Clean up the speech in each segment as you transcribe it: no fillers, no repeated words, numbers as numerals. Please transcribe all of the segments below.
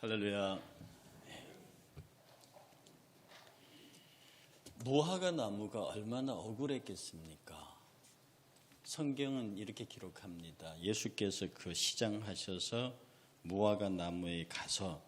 할렐루야. 무화과 나무가 얼마나 억울했겠습니까? 성경은 이렇게 기록합니다. 예수께서 그 시장하셔서 무화과 나무에 가서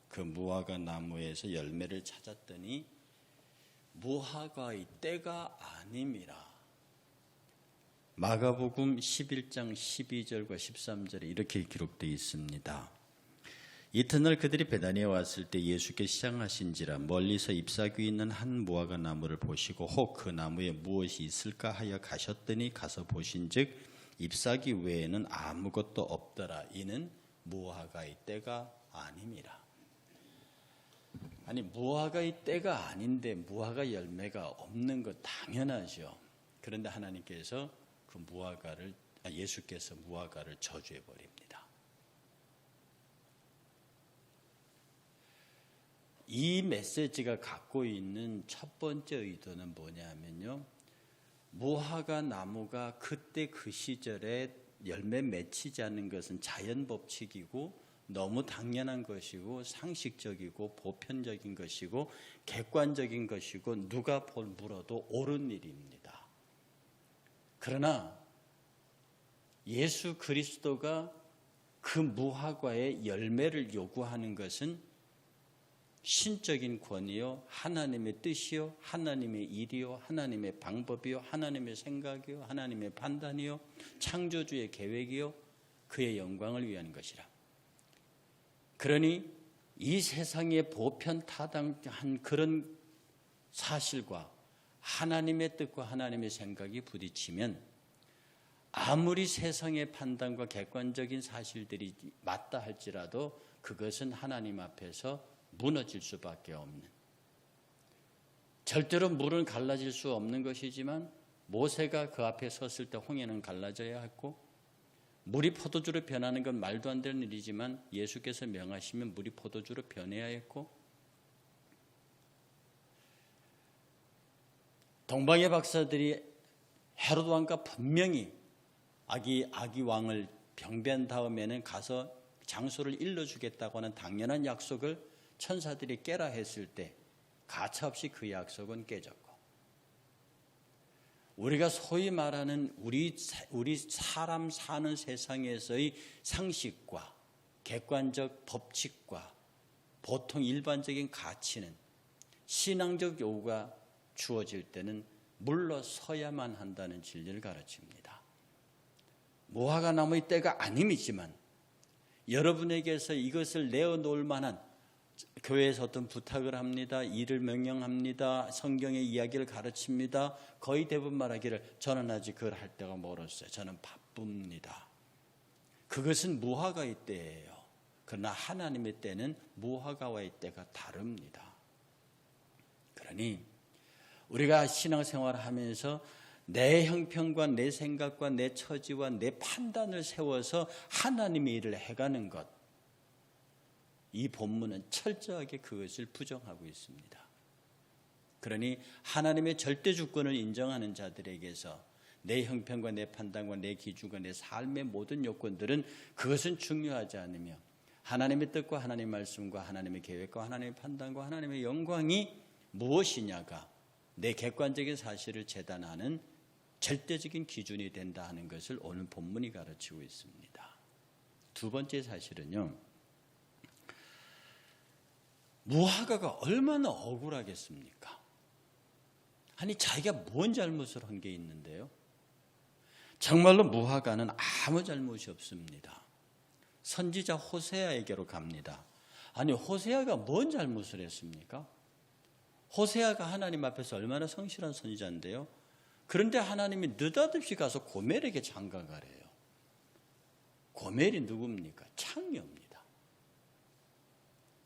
그 무화과 나무에서 열매를 찾았더니 무화과의 때가 아님이라. 마가복음 11장 12절과 13절에 이렇게 기록되어 있습니다. 이튿날 그들이 베다니에 왔을 때 예수께 시장하신지라 멀리서 잎사귀 있는 한 무화과 나무를 보시고 혹 그 나무에 무엇이 있을까 하여 가셨더니 가서 보신즉 잎사귀 외에는 아무것도 없더라. 이는 무화과의 때가 아님이라. 아니, 무화과의 때가 아닌데 무화과 열매가 없는 것 당연하죠. 그런데 하나님께서 예수께서 무화과를 저주해 버립니다. 이 메시지가 갖고 있는 첫 번째 의도는 뭐냐면요, 무화과 나무가 그때 그 시절에 열매 맺히지 않는 것은 자연 법칙이고 너무 당연한 것이고 상식적이고 보편적인 것이고 객관적인 것이고 누가 물어도 옳은 일입니다. 그러나 예수 그리스도가 그 무화과의 열매를 요구하는 것은 신적인 권위요, 하나님의 뜻이요, 하나님의 일이요, 하나님의 방법이요, 하나님의 생각이요, 하나님의 판단이요, 창조주의 계획이요, 그의 영광을 위한 것이라. 그러니 이 세상에 보편타당한 그런 사실과 하나님의 뜻과 하나님의 생각이 부딪히면 아무리 세상의 판단과 객관적인 사실들이 맞다 할지라도 그것은 하나님 앞에서 무너질 수밖에 없는, 절대로 물은 갈라질 수 없는 것이지만 모세가 그 앞에 섰을 때 홍해는 갈라져야 했고 물이 포도주로 변하는 건 말도 안 되는 일이지만 예수께서 명하시면 물이 포도주로 변해야 했고, 동방의 박사들이 헤로드 왕과 분명히 아기 왕을 병변 다음에는 가서 장소를 일러주겠다고 하는 당연한 약속을 천사들이 깨라 했을 때 가차없이 그 약속은 깨졌고, 우리가 소위 말하는 우리 사람 사는 세상에서의 상식과 객관적 법칙과 보통 일반적인 가치는 신앙적 요구가 주어질 때는 물러서야만 한다는 진리를 가르칩니다. 무화과 나무의 때가 아님이지만 여러분에게서 이것을 내어놓을 만한, 교회에서 어떤 부탁을 합니다. 일을 명령합니다. 성경의 이야기를 가르칩니다. 거의 대부분 말하기를 저는 아직 그걸 할 때가 멀었어요. 저는 바쁩니다. 그것은 무화과의 때예요. 그러나 하나님의 때는 무화과와의 때가 다릅니다. 그러니 우리가 신앙생활을 하면서 내 형편과 내 생각과 내 처지와 내 판단을 세워서 하나님의 일을 해가는 것, 이 본문은 철저하게 그것을 부정하고 있습니다. 그러니 하나님의 절대 주권을 인정하는 자들에게서 내 형편과 내 판단과 내 기준과 내 삶의 모든 요건들은 그것은 중요하지 않으며 하나님의 뜻과 하나님의 말씀과 하나님의 계획과 하나님의 판단과 하나님의 영광이 무엇이냐가 내 객관적인 사실을 재단하는 절대적인 기준이 된다 하는 것을 오늘 본문이 가르치고 있습니다. 두 번째 사실은요, 무화과가 얼마나 억울하겠습니까? 아니, 자기가 뭔 잘못을 한 게 있는데요? 정말로 무화과는 아무 잘못이 없습니다. 선지자 호세아에게로 갑니다. 아니, 호세아가 뭔 잘못을 했습니까? 호세아가 하나님 앞에서 얼마나 성실한 선지자인데요. 그런데 하나님이 느닷없이 가서 고멜에게 장가가래요. 고멜이 누굽니까? 창녀입니다.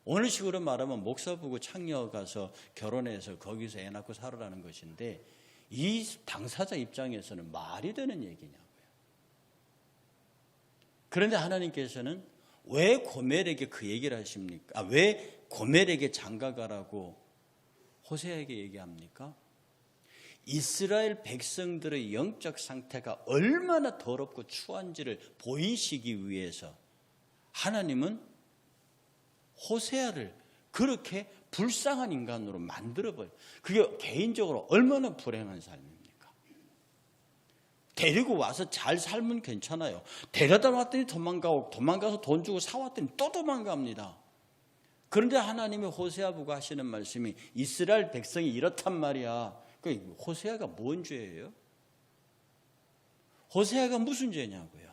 오늘 식으로 말하면 목사 보고 창녀 가서 결혼해서 거기서 애 낳고 살아라는 것인데 이 당사자 입장에서는 말이 되는 얘기냐고요. 그런데 하나님께서는 왜 고멜에게 그 얘기를 하십니까? 왜 고멜에게 장가가라고 호세아에게 얘기합니까? 이스라엘 백성들의 영적 상태가 얼마나 더럽고 추한지를 보이시기 위해서 하나님은 호세아를 그렇게 불쌍한 인간으로 만들어버려요. 그게 개인적으로 얼마나 불행한 삶입니까? 데리고 와서 잘 살면 괜찮아요. 데려다 놨더니 도망가고, 도망가서 돈 주고 사왔더니 또 도망갑니다. 그런데 하나님의 호세아 보고 하시는 말씀이 이스라엘 백성이 이렇단 말이야. 그 호세아가 뭔 죄예요? 호세아가 무슨 죄냐고요?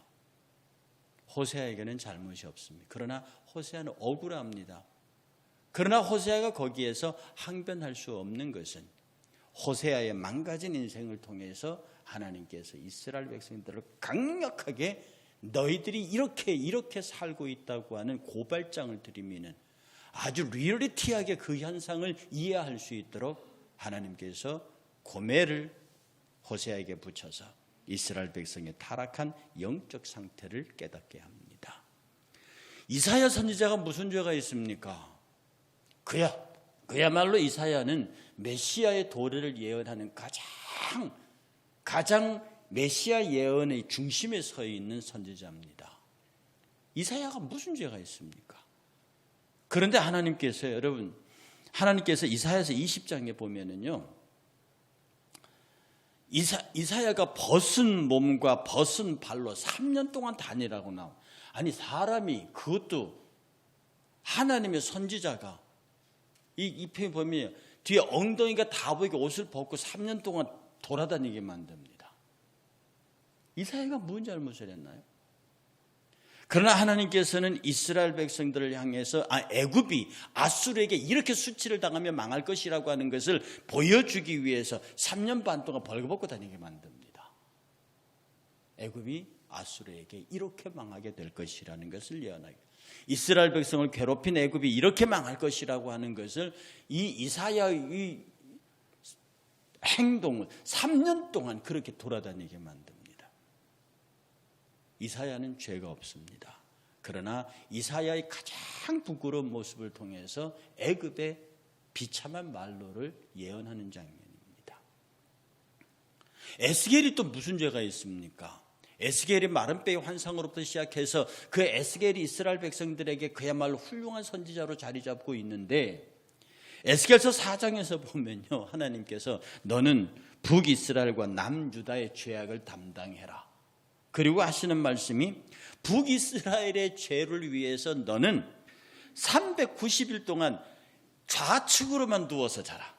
호세아에게는 잘못이 없습니다. 그러나 호세아는 억울합니다. 그러나 호세아가 거기에서 항변할 수 없는 것은 호세아의 망가진 인생을 통해서 하나님께서 이스라엘 백성들을 강력하게 너희들이 이렇게 살고 있다고 하는 고발장을 드리미는 아주 리얼리티하게 그 현상을 이해할 수 있도록 하나님께서 고매를 호세아에게 붙여서 이스라엘 백성의 타락한 영적 상태를 깨닫게 합니다. 이사야 선지자가 무슨 죄가 있습니까? 그야말로 이사야는 메시아의 도래를 예언하는 가장 메시아 예언의 중심에 서 있는 선지자입니다. 이사야가 무슨 죄가 있습니까? 그런데 하나님께서 여러분, 하나님께서 이사야서 20장에 보면은요, 이사야가 벗은 몸과 벗은 발로 3년 동안 다니라고 나와. 아니 사람이 그것도 하나님의 선지자가 이 편에 보면 뒤에 엉덩이가 다 보이게 옷을 벗고 3년 동안 돌아다니게 만듭니다. 이사야가 무슨 잘못을 했나요? 그러나 하나님께서는 이스라엘 백성들을 향해서 애굽이 아수르에게 이렇게 수치를 당하며 망할 것이라고 하는 것을 보여주기 위해서 3년 반 동안 벌거벗고 다니게 만듭니다. 애굽이 아수르에게 이렇게 망하게 될 것이라는 것을 예언하기, 이스라엘 백성을 괴롭힌 애굽이 이렇게 망할 것이라고 하는 것을 이 이사야의 행동을 3년 동안 그렇게 돌아다니게 만듭니다. 이사야는 죄가 없습니다. 그러나 이사야의 가장 부끄러운 모습을 통해서 애굽의 비참한 말로를 예언하는 장면입니다. 에스겔이 또 무슨 죄가 있습니까? 에스겔이 마른 뼈의 환상으로부터 시작해서 그 에스겔이 이스라엘 백성들에게 그야말로 훌륭한 선지자로 자리 잡고 있는데, 에스겔서 4장에서 보면요, 하나님께서 너는 북이스라엘과 남유다의 죄악을 담당해라. 그리고 하시는 말씀이 북이스라엘의 죄를 위해서 너는 390일 동안 좌측으로만 누워서 자라.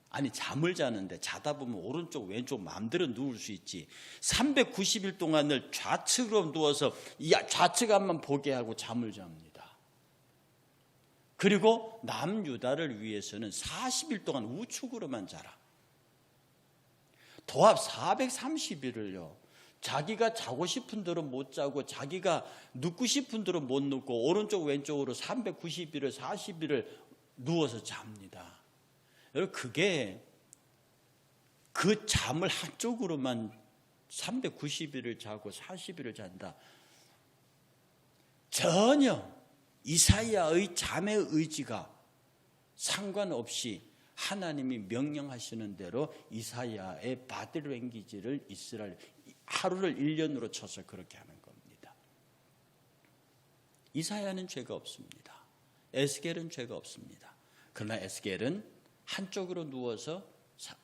아니 잠을 자는데 자다 보면 오른쪽 왼쪽 마음대로 누울 수 있지. 390일 동안을 좌측으로 누워서 이 좌측 앞만 보게 하고 잠을 잡니다. 그리고 남유다를 위해서는 40일 동안 우측으로만 자라. 도합 430일을요. 자기가 자고 싶은 대로 못 자고 자기가 눕고 싶은 대로 못 눕고 오른쪽 왼쪽으로 390일을 40일을 누워서 잡니다. 여러분 그게 그 잠을 한쪽으로만 390일을 자고 40일을 잔다. 전혀 이사야의 잠의 의지가 상관없이 하나님이 명령하시는 대로 이사야의 바디랭귀지를 이스라엘 하루를 1년으로 쳐서 그렇게 하는 겁니다. 이사야는 죄가 없습니다. 에스겔은 죄가 없습니다. 그러나 에스겔은 한쪽으로 누워서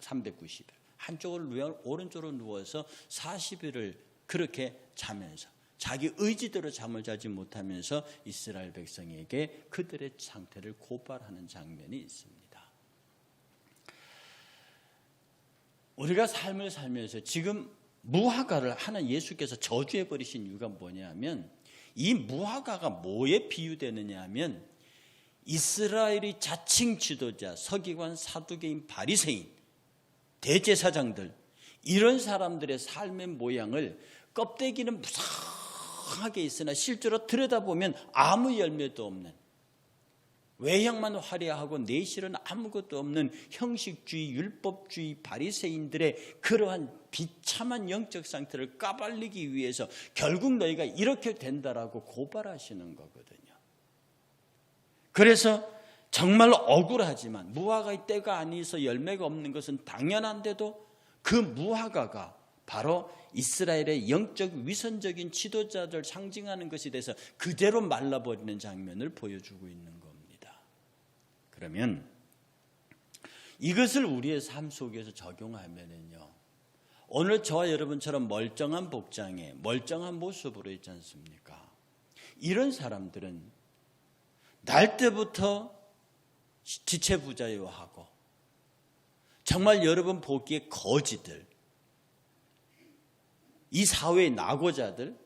390일, 한쪽으로 오른쪽으로 누워서 40일을 그렇게 자면서 자기 의지대로 잠을 자지 못하면서 이스라엘 백성에게 그들의 상태를 고발하는 장면이 있습니다. 우리가 삶을 살면서 지금 무화과를 하나 예수께서 저주해 버리신 이유가 뭐냐면, 이 무화과가 뭐에 비유되느냐 하면 이스라엘의 자칭 지도자, 서기관, 사두개인, 바리새인, 대제사장들, 이런 사람들의 삶의 모양을 껍데기는 무성하게 있으나 실제로 들여다보면 아무 열매도 없는, 외형만 화려하고 내실은 아무것도 없는 형식주의, 율법주의 바리새인들의 그러한 비참한 영적 상태를 까발리기 위해서 결국 너희가 이렇게 된다라고 고발하시는 거거든요. 그래서 정말로 억울하지만 무화과의 때가 아니어서 열매가 없는 것은 당연한데도 그 무화과가 바로 이스라엘의 영적 위선적인 지도자들 상징하는 것에 대해서 그대로 말라버리는 장면을 보여주고 있는 겁니다. 그러면 이것을 우리의 삶 속에서 적용하면은요, 오늘 저와 여러분처럼 멀쩡한 복장에 멀쩡한 모습으로 있지 않습니까? 이런 사람들은 날 때부터 지체부자요하고 정말 여러분 보기에 거지들, 이 사회의 낙오자들,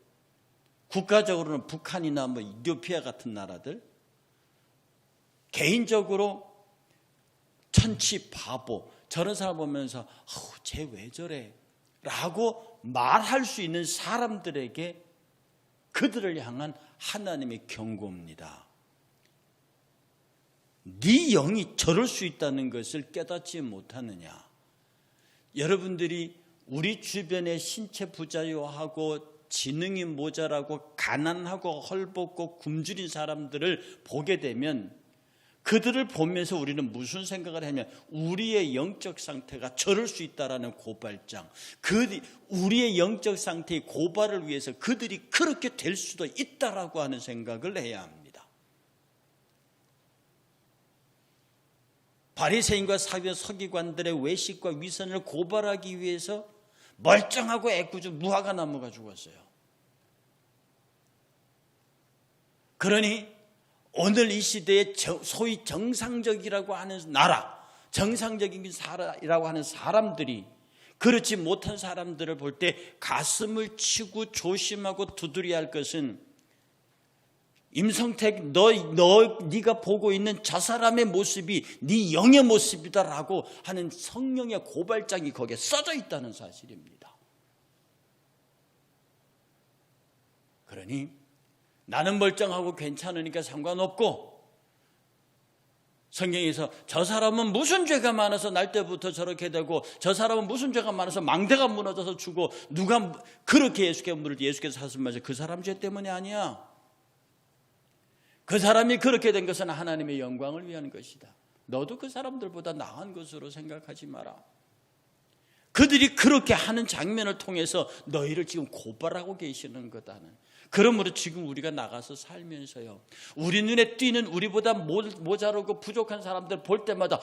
국가적으로는 북한이나 이디오피아 같은 나라들, 개인적으로 천치 바보, 저런 사람 보면서 쟤 왜 저래? 라고 말할 수 있는 사람들에게 그들을 향한 하나님의 경고입니다. 네 영이 저럴 수 있다는 것을 깨닫지 못하느냐? 여러분들이 우리 주변에 신체 부자요하고 지능이 모자라고 가난하고 헐벗고 굶주린 사람들을 보게 되면 그들을 보면서 우리는 무슨 생각을 하냐면 우리의 영적 상태가 저럴 수 있다라는 고발장, 우리의 영적 상태의 고발을 위해서 그들이 그렇게 될 수도 있다라고 하는 생각을 해야 합니다. 바리새인과 서기관들의 외식과 위선을 고발하기 위해서 멀쩡하고 애꿎은 무화과 나무가 죽었어요. 그러니 오늘 이 시대에 소위 정상적이라고 하는 나라, 정상적인 사람이라고 하는 사람들이 그렇지 못한 사람들을 볼 때 가슴을 치고 조심하고 두드려야 할 것은 임성택 네가 보고 있는 저 사람의 모습이 네 영의 모습이다라고 하는 성령의 고발장이 거기에 써져 있다는 사실입니다. 그러니 나는 멀쩡하고 괜찮으니까 상관없고, 성경에서 저 사람은 무슨 죄가 많아서 날 때부터 저렇게 되고 저 사람은 무슨 죄가 많아서 망대가 무너져서 죽고 누가 그렇게 예수께 물을 때 예수께서 하신 말씀 그 사람 죄 때문이 아니야. 그 사람이 그렇게 된 것은 하나님의 영광을 위한 것이다. 너도 그 사람들보다 나은 것으로 생각하지 마라. 그들이 그렇게 하는 장면을 통해서 너희를 지금 고발하고 계시는 거다는. 그러므로 지금 우리가 나가서 살면서요, 우리 눈에 띄는 우리보다 모자르고 부족한 사람들 볼 때마다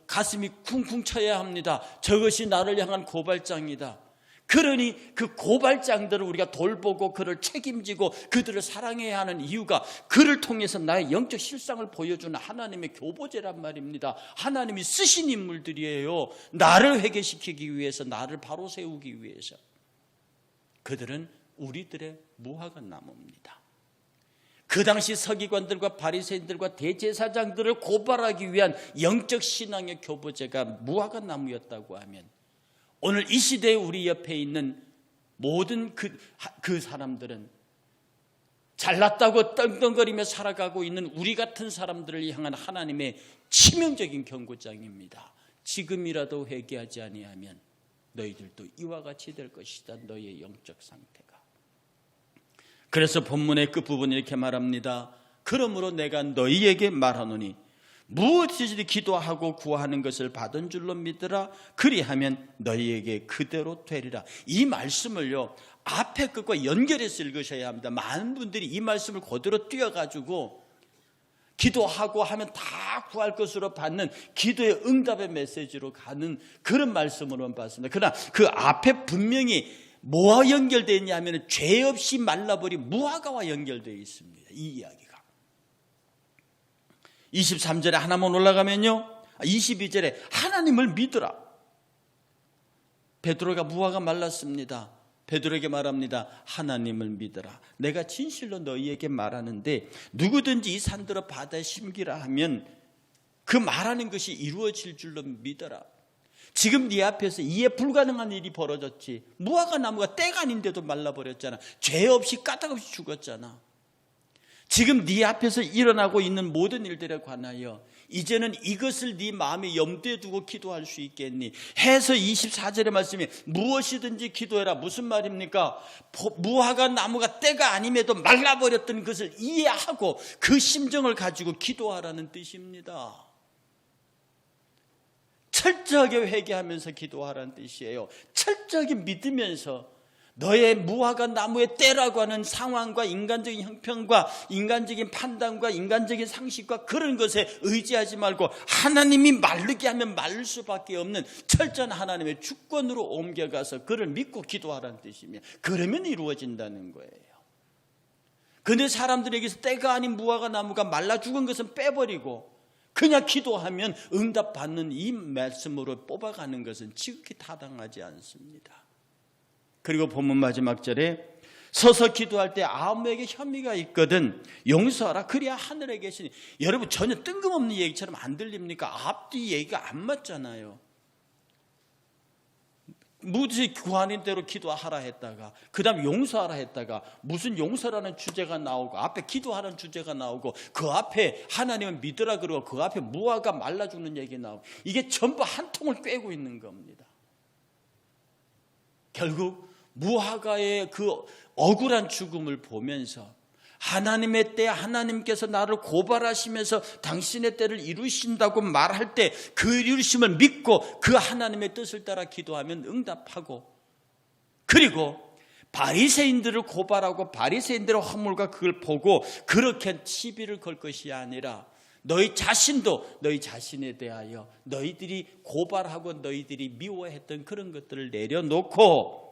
가슴이 쿵쿵 쳐야 합니다. 저것이 나를 향한 고발장이다. 그러니 그 고발장들을 우리가 돌보고 그를 책임지고 그들을 사랑해야 하는 이유가 그를 통해서 나의 영적 실상을 보여주는 하나님의 교보제란 말입니다. 하나님이 쓰신 인물들이에요. 나를 회개시키기 위해서, 나를 바로 세우기 위해서. 그들은 우리들의 무화과 나무입니다. 그 당시 서기관들과 바리새인들과 대제사장들을 고발하기 위한 영적 신앙의 교보제가 무화과 나무였다고 하면, 오늘 이 시대에 우리 옆에 있는 모든 그 사람들은 잘났다고 떵떵거리며 살아가고 있는 우리 같은 사람들을 향한 하나님의 치명적인 경고장입니다. 지금이라도 회개하지 아니하면 너희들도 이와 같이 될 것이다. 너희의 영적 상태가. 그래서 본문의 끝부분이 이렇게 말합니다. 그러므로 내가 너희에게 말하노니 무엇이든지 기도하고 구하는 것을 받은 줄로 믿으라. 그리하면 너희에게 그대로 되리라. 이 말씀을요, 앞에 것과 연결해서 읽으셔야 합니다. 많은 분들이 이 말씀을 그대로 띄어가지고 기도하고 하면 다 구할 것으로 받는 기도의 응답의 메시지로 가는 그런 말씀으로만 봤습니다. 그러나 그 앞에 분명히 뭐와 연결되어 있냐면 죄 없이 말라버린 무화과와 연결되어 있습니다. 이 이야기가 23절에 하나만 올라가면요, 22절에 하나님을 믿으라. 베드로가 무화과 말랐습니다. 베드로에게 말합니다. 하나님을 믿으라. 내가 진실로 너희에게 말하는데 누구든지 이 산들어 바다에 심기라 하면 그 말하는 것이 이루어질 줄로 믿어라. 지금 네 앞에서 이해 불가능한 일이 벌어졌지. 무화과 나무가 때가 아닌데도 말라버렸잖아. 죄 없이 까닭없이 죽었잖아. 지금 네 앞에서 일어나고 있는 모든 일들에 관하여 이제는 이것을 네 마음에 염두에 두고 기도할 수 있겠니? 해서 24절의 말씀이 무엇이든지 기도해라. 무슨 말입니까? 무화과 나무가 때가 아님에도 말라버렸던 것을 이해하고 그 심정을 가지고 기도하라는 뜻입니다. 철저하게 회개하면서 기도하라는 뜻이에요. 철저하게 믿으면서 너의 무화과 나무의 때라고 하는 상황과 인간적인 형편과 인간적인 판단과 인간적인 상식과 그런 것에 의지하지 말고 하나님이 마르게 하면 마를 수밖에 없는 철저한 하나님의 주권으로 옮겨가서 그를 믿고 기도하라는 뜻이며, 그러면 이루어진다는 거예요. 근데 사람들에게서 때가 아닌 무화과 나무가 말라 죽은 것은 빼버리고 그냥 기도하면 응답받는 이 말씀으로 뽑아가는 것은 지극히 타당하지 않습니다. 그리고 본문 마지막 절에 서서 기도할 때 아무에게 혐의가 있거든 용서하라, 그래야 하늘에 계시니. 여러분, 전혀 뜬금없는 얘기처럼 안 들립니까? 앞뒤 얘기가 안 맞잖아요. 무지 구하는 대로 기도하라 했다가 그 다음 용서하라 했다가 무슨 용서라는 주제가 나오고 앞에 기도하라는 주제가 나오고 그 앞에 하나님을 믿으라 그러고 그 앞에 무화과 말라 죽는 얘기 나오고, 이게 전부 한 통을 꿰고 있는 겁니다. 결국 무화과의 그 억울한 죽음을 보면서 하나님의 때 하나님께서 나를 고발하시면서 당신의 때를 이루신다고 말할 때 그 이루심을 믿고 그 하나님의 뜻을 따라 기도하면 응답하고, 그리고 바리새인들을 고발하고 바리새인들의 허물과 그걸 보고 그렇게 시비를 걸 것이 아니라 너희 자신도 너희 자신에 대하여 너희들이 고발하고 너희들이 미워했던 그런 것들을 내려놓고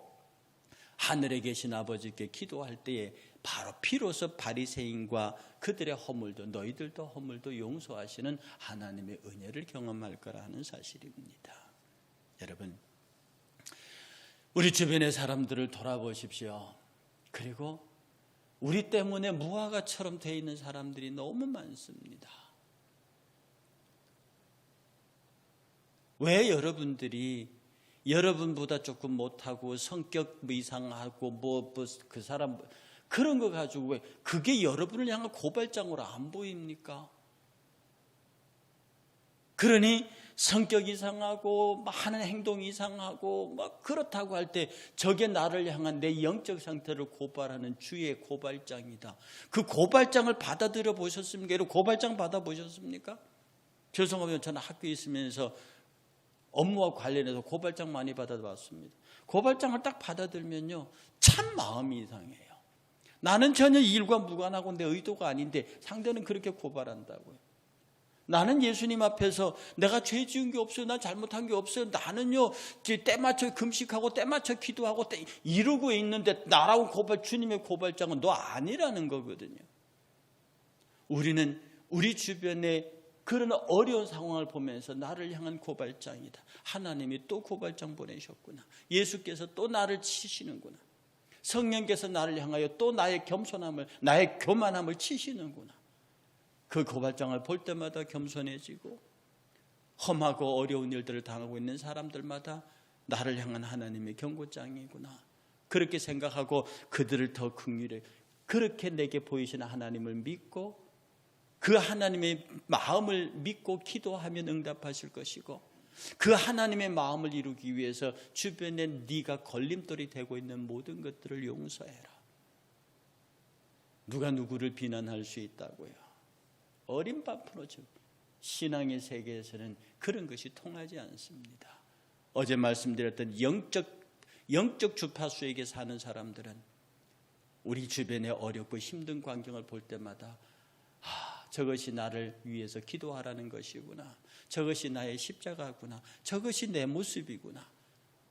하늘에 계신 아버지께 기도할 때에 바로 비로소 바리새인과 그들의 허물도 너희들도 허물도 용서하시는 하나님의 은혜를 경험할 거라는 사실입니다. 여러분, 우리 주변의 사람들을 돌아보십시오. 그리고 우리 때문에 무화과처럼 되어 있는 사람들이 너무 많습니다. 왜 여러분들이 여러분보다 조금 못하고 성격 이상하고 그 사람 그런 거 가지고 왜 그게 여러분을 향한 고발장으로 안 보입니까? 그러니 성격 이상하고 하는 행동 이상하고 막 그렇다고 할 때 저게 나를 향한 내 영적 상태를 고발하는 주의 고발장이다. 그 고발장을 받아들여 보셨습니까? 여러분, 고발장 받아보셨습니까? 죄송하면 저는 학교에 있으면서 업무와 관련해서 고발장 많이 받아봤습니다. 고발장을 딱 받아들면요, 참 마음이 이상해요. 나는 전혀 이 일과 무관하고 내 의도가 아닌데 상대는 그렇게 고발한다고요. 나는 예수님 앞에서 내가 죄 지은 게 없어요. 난 잘못한 게 없어요. 나는요 때 맞춰 금식하고 때 맞춰 기도하고 이러고 있는데 나라고 고발, 주님의 고발장은 너 아니라는 거거든요. 우리는 우리 주변에 그런 어려운 상황을 보면서 나를 향한 고발장이다. 하나님이 또 고발장 보내셨구나. 예수께서 또 나를 치시는구나. 성령께서 나를 향하여 또 나의 겸손함을, 나의 교만함을 치시는구나. 그 고발장을 볼 때마다 겸손해지고 험하고 어려운 일들을 당하고 있는 사람들마다 나를 향한 하나님의 경고장이구나. 그렇게 생각하고 그들을 더 긍휼히, 그렇게 내게 보이시는 하나님을 믿고 그 하나님의 마음을 믿고 기도하면 응답하실 것이고, 그 하나님의 마음을 이루기 위해서 주변에 네가 걸림돌이 되고 있는 모든 것들을 용서해라. 누가 누구를 비난할 수 있다고요? 어린 밥으로 신앙의 세계에서는 그런 것이 통하지 않습니다. 어제 말씀드렸던 영적 주파수에게 사는 사람들은 우리 주변에 어렵고 힘든 광경을 볼 때마다 저것이 나를 위해서 기도하라는 것이구나. 저것이 나의 십자가구나. 저것이 내 모습이구나.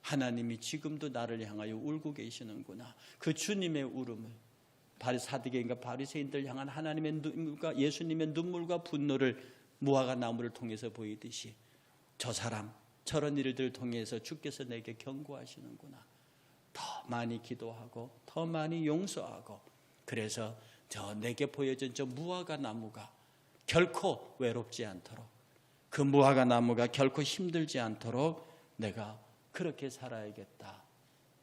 하나님이 지금도 나를 향하여 울고 계시는구나. 그 주님의 울음을, 사두개인과 바리새인들 향한 하나님의 눈물과 예수님의 눈물과 분노를 무화과 나무를 통해서 보이듯이 저 사람 저런 일들을 통해서 주께서 내게 경고하시는구나. 더 많이 기도하고 더 많이 용서하고, 그래서 내게 보여진 저 무화과 나무가 결코 외롭지 않도록, 그 무화과 나무가 결코 힘들지 않도록 내가 그렇게 살아야겠다.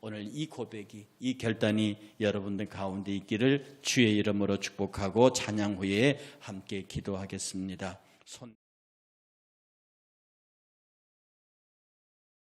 오늘 이 고백이, 이 결단이 여러분들 가운데 있기를 주의 이름으로 축복하고 찬양 후에 함께 기도하겠습니다.